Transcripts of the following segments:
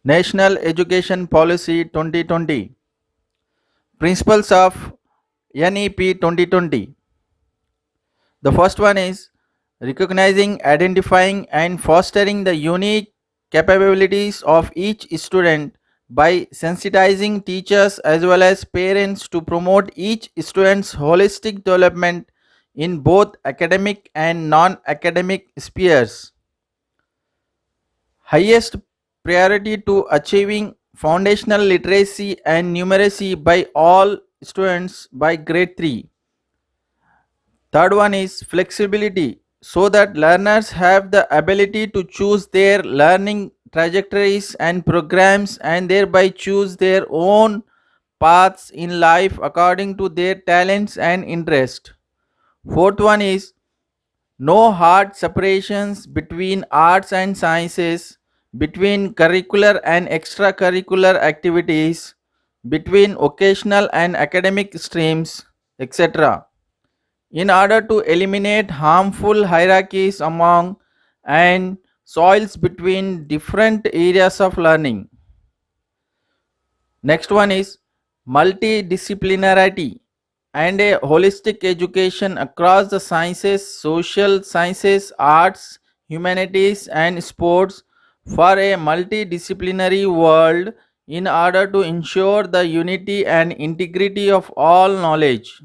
National Education Policy 2020. Principles of NEP 2020. The first one is recognizing, identifying, and fostering the unique capabilities of each student by sensitizing teachers as well as parents to promote each student's holistic development in both academic and non academic spheres. Highest priority to achieving foundational literacy and numeracy by all students by grade 3. Third one is flexibility so that learners have the ability to choose their learning trajectories and programs and thereby choose their own paths in life according to their talents and interest. Fourth one is no hard separations between arts and sciences, between curricular and extracurricular activities, between occasional and academic streams, etc. In order to eliminate harmful hierarchies among and soils between different areas of learning. Next one is multidisciplinarity and a holistic education across the sciences, social sciences, arts, humanities, and sports for a multidisciplinary world in order to ensure the unity and integrity of all knowledge.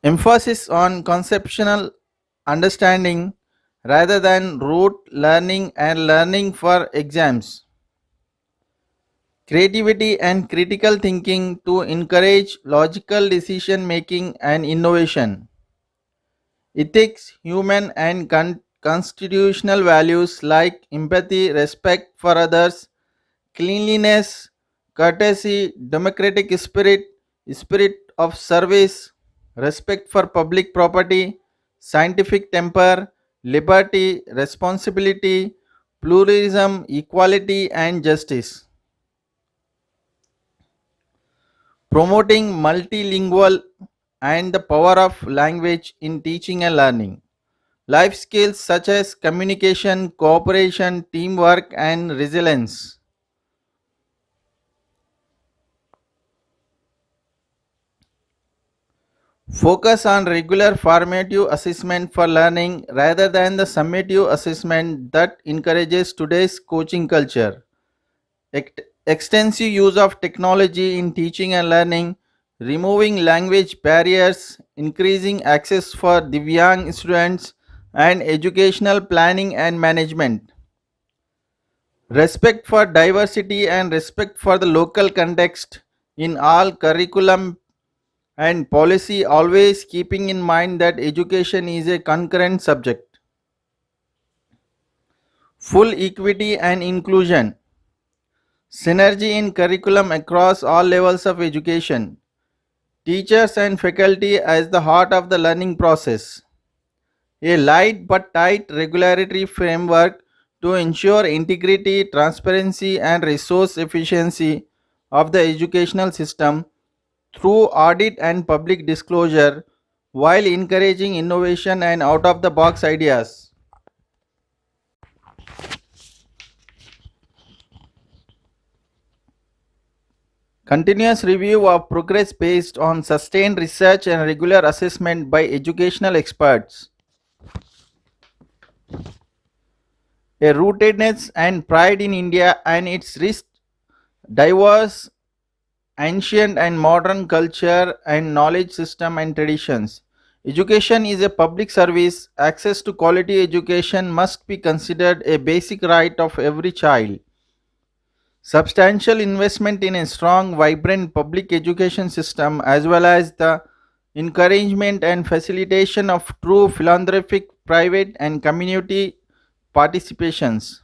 Emphasis on conceptual understanding rather than rote learning and learning for exams. Creativity and critical thinking to encourage logical decision making and innovation. Ethics, human and constitutional values like empathy, respect for others, cleanliness, courtesy, democratic spirit, spirit of service, respect for public property, scientific temper, liberty, responsibility, pluralism, equality, and justice. Promoting multilingual and the power of language in teaching and learning. Life skills such as communication, cooperation, teamwork, and resilience. Focus on regular formative assessment for learning rather than the summative assessment that encourages today's coaching culture. Extensive use of technology in teaching and learning, removing language barriers, increasing access for Divyang students, and educational planning and management. Respect for diversity and respect for the local context in all curriculum and policy, always keeping in mind that education is a concurrent subject. Full equity and inclusion. Synergy in curriculum across all levels of education. Teachers and faculty as the heart of the learning process. A light but tight regulatory framework to ensure integrity, transparency, and resource efficiency of the educational system through audit and public disclosure while encouraging innovation and out of the box ideas. Continuous review of progress based on sustained research and regular assessment by educational experts. A rootedness and pride in India and its rich, diverse, ancient and modern culture and knowledge system and traditions. Education is a public service. Access to quality education must be considered a basic right of every child. Substantial investment in a strong, vibrant public education system as well as the encouragement and facilitation of true philanthropic private and community participations.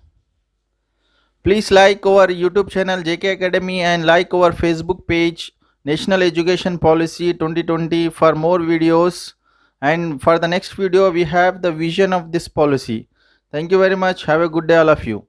Please like our YouTube channel JK Academy and like our Facebook page National Education Policy 2020 for more videos. And for the next video, we have the vision of this policy. Thank you very much. Have a good day, all of you.